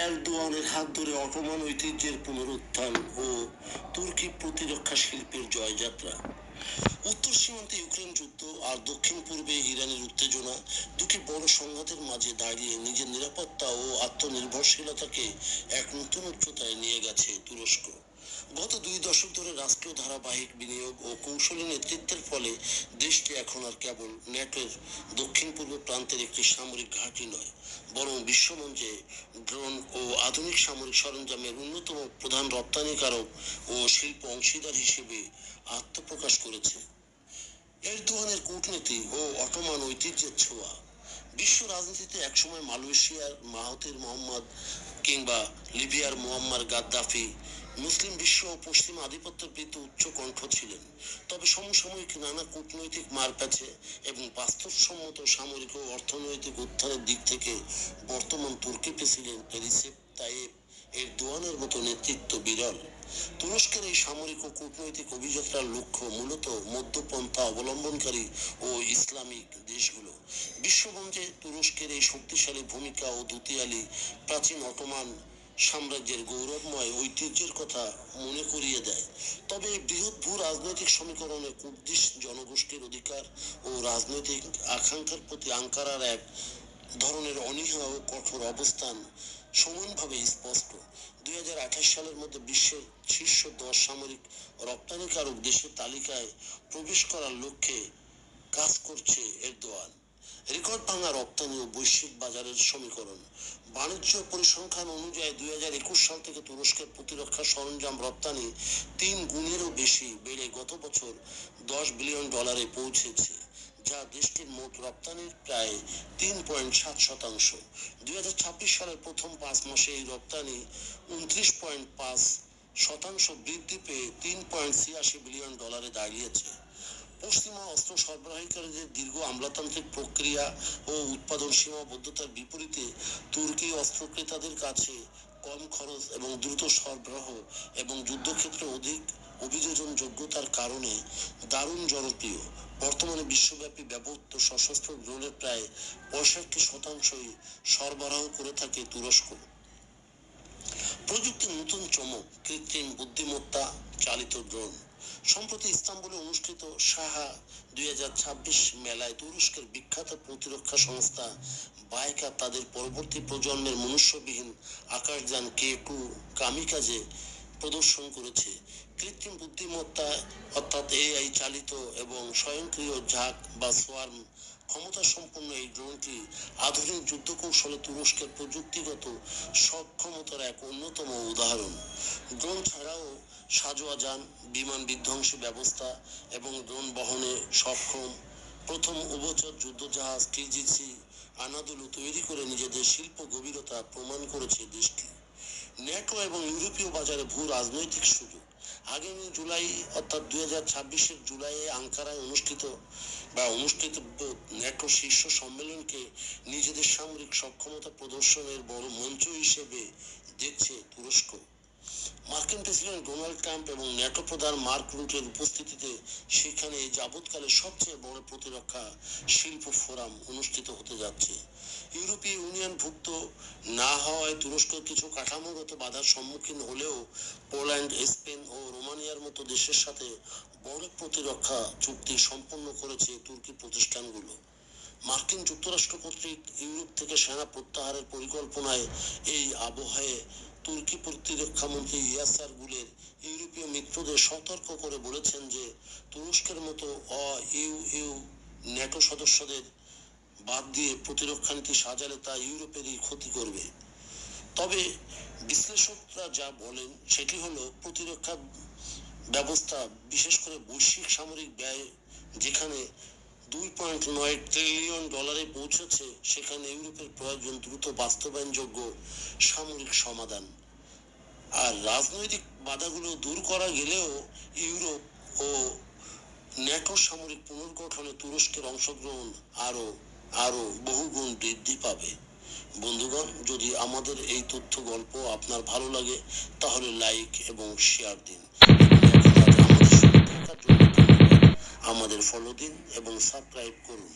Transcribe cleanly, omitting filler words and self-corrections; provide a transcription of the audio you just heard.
এরদোয়ানের হাত ধরে অটোমান ঐতিহ্যের পুনরুত্থান ও তুর্কি প্রতিরক্ষা শিল্পের জয়যাত্রা। উত্তর সীমান্তে ইউক্রেন যুদ্ধ আর দক্ষিণ পূর্বে ইরানের উত্তেজনা, দুটি বড় সংঘাতের মাঝে দাঁড়িয়ে নিজের নিরাপত্তা ও আত্মনির্ভরশীলতাকে এক নতুন উচ্চতায় নিয়ে গেছে তুরস্ক। গত 2 দশক ধরে রাষ্ট্রীয় ধারাবাহিক বিনিয়োগ ও কৌশলী নেতৃত্বের ফলে দেশটি এখন আর কেবল ন্যাটোর দক্ষিণ পূর্ব প্রান্তের একটি সামরিক ঘাঁটি নয়, বরং বিশ্বমঞ্চে ড্রোন ও আধুনিক সামরিক সরঞ্জামের অন্যতম প্রধান রপ্তানিকারক ও শিল্প অংশীদার হিসেবে আত্মপ্রকাশ করেছে। এরদোয়ানের কূটনীতি ও অটোমান ঐতিহ্যের ছোঁয়া বিশ্ব রাজনীতিতে একসময় মালয়েশিয়ার মাহাথির মোহাম্মদ কিংবা লিবিয়ার মুয়াম্মার গাদ্দাফি মুসলিম বিশ্ব ও পশ্চিম আধিপত্যের বিরুদ্ধে উচ্চ কণ্ঠ ছিলেন। তবে সমসাময়িক নানা কূটনৈতিক মারপ্যাচে এবং বাস্তবসম্মত সামরিক ও অর্থনৈতিক উত্থানের দিক থেকে বর্তমান তুর্কি প্রেসিডেন্ট রিসেপ তাইয়েপ এরদোয়ানের মতো নেতৃত্ব বিরল। তুরস্কের এই সামরিক ও কূটনৈতিক অভিযাত্রার লক্ষ্য মূলত মধ্যপন্থা অবলম্বনকারী ও ইসলামিক দেশগুলো। বিশ্বমঞ্চে তুরস্কের এই শক্তিশালী ভূমিকা ও দুতিয়ালি প্রাচীন অটোমান সাম্রাজ্যের গৌরবময় ঐতিহ্যের কথা মনে করিয়ে দেয়। তবে বৃহৎ ভূ রাজনৈতিক সমীকরণে কুর্দিশ জনগোষ্ঠীর অধিকার ও রাজনৈতিক আকাঙ্ক্ষার প্রতি আঙ্কারার এক ধরনের অনীহা ও কঠোর অবস্থান সমানভাবে স্পষ্ট। 2028 সালের মধ্যে বিশ্বের শীর্ষ 10 সামরিক রপ্তানিকারক দেশের তালিকায় প্রবেশ করার লক্ষ্যে কাজ করছে এরদোয়ান। রেকর্ড ভাঙা রপ্তানি ও বৈশ্বিক বাজারের সমীকরণ। বাণিজ্য পরিসংখ্যান অনুযায়ী 2021 সাল থেকে তুরস্কের প্রতিরক্ষা সরঞ্জাম রপ্তানি 3 গুণেরও বেশি বেড়ে গত বছর $10 বিলিয়নে পৌঁছেছে, যা দেশটির মোট রপ্তানির প্রায় 3.7%। 2026 সালের প্রথম 5 মাসে এই রপ্তানি 29.5% বৃদ্ধি পেয়ে $3.86 বিলিয়ন দাঁড়িয়েছে। পশ্চিমা অস্ত্র সরবরাহকারীদের দীর্ঘ আমলাতান্ত্রিক প্রক্রিয়া ও উৎপাদন সীমাবদ্ধতার বিপরীতে তুর্কি অস্ত্র ক্রেতাদের কাছে কম খরচ এবং দ্রুত সরবরাহ এবং যুদ্ধক্ষেত্রে অধিক অভিযোজন যোগ্যতার কারণে দারুণ জনপ্রিয়। বর্তমানে বিশ্বব্যাপী ব্যবহৃত সশস্ত্র ড্রোনের প্রায় 65%ই সরবরাহ করে থাকে তুরস্ক। প্রযুক্তির নতুন চমক, কৃত্রিম বুদ্ধিমত্তা চালিত ড্রোন। সম্প্রতি ইস্তাম্বুলে অনুষ্ঠিত সাহা 2026 মেলায় তুরস্কের বিখ্যাত প্রতিরক্ষা সংস্থা বায়কা তাদের পরবর্তী প্রজন্মের মনুষ্যবিহীন আকাশযান K2 কামিকাজে প্রদর্শন করেছে। কৃত্রিম বুদ্ধিমত্তা অর্থাৎ AI চালিত এবং স্বয়ংক্রিয় ঝাঁক বা সোয়ার্ম ক্ষমতা সম্পন্ন এই ড্রোনটি আধুনিক যুদ্ধ কৌশলে তুরস্কের প্রযুক্তিগত সক্ষমতার এক অন্যতম উদাহরণ। ড্রোন ছাড়াও সাঁজোয়া যান, বিমান বিধ্বংসী ব্যবস্থা এবং ড্রোন বহনে সক্ষম প্রথম উভচর যুদ্ধজাহাজ TGC আনাদুলু তৈরি করে নিজেদের শিল্প গভীরতা প্রমাণ করেছে দেশটি। ন্যাটো এবং ইউরোপীয় বাজারে ভূ রাজনৈতিক সুযোগ। আগামী জুলাই অর্থাৎ 2026 জুলাইয়ে আঙ্কারায় অনুষ্ঠিত ন্যাটো শীর্ষ সম্মেলনকে নিজেদের সামরিক সক্ষমতা প্রদর্শনের বড় মঞ্চ হিসেবে দেখছে তুরস্ক। মার্কিন প্রেসিডেন্ট ডোনাল্ড ট্রাম্প এবং ন্যাটো প্রধান মার্ক রুটের উপস্থিতিতে সেখানে যাবৎকালের সবচেয়ে বড় প্রতিরক্ষা শিল্প ফোরাম অনুষ্ঠিত হতে যাচ্ছে। ইউরোপীয় ইউনিয়নভুক্ত না হওয়ায় তুরস্ক কিছু কাঠামোগত বাধার সম্মুখীন হলেও পোল্যান্ড, স্পেন ও রোমানিয়ার মতো দেশের সাথে বড় প্রতিরক্ষা চুক্তি সম্পন্ন করেছে তুর্কি প্রতিষ্ঠানগুলো। মার্কিন যুক্তরাষ্ট্র কর্তৃক ইউরোপ থেকে সেনা প্রত্যাহারের পরিকল্পনায় এই আবহে তুর্কি প্রতিরক্ষামন্ত্রী ইয়াসার গুলের ইউরোপীয় মিত্রদের সতর্ক করে বলেছেন যে তুরস্কের মতো অ-ইউ ন্যাটো সদস্যদের বাদ দিয়ে প্রতিরক্ষা নীতি সাজালে তা ইউরোপেরই ক্ষতি করবে। তবে বিশ্লেষকরা যা বলেন সেটি হলো প্রতিরক্ষা ব্যবস্থা, বিশেষ করে বৈশ্বিক সামরিক ব্যয় যেখানে $2.9 ট্রিলিয়ন পৌঁছেছে, সেখানে ইউরোপের প্রয়োজন দ্রুত বাস্তবায়নযোগ্য সামরিক সমাধান। আর রাজনৈতিক বাধাগুলো দূর করা গেলেও ইউরোপ ও ন্যাটো সামরিক পুনর্গঠনে তুরস্কের অংশগ্রহণ আরো বহুগুণ বৃদ্ধি পাবে। বন্ধুগণ, যদি আমাদের এই তথ্য গল্প আপনার ভালো লাগে তাহলে লাইক এবং শেয়ার দিন এবং আমাদের সাথে থাকার জন্য ধন্যবাদ। আমাদের ফলো দিন এবং সাবস্ক্রাইব করুন।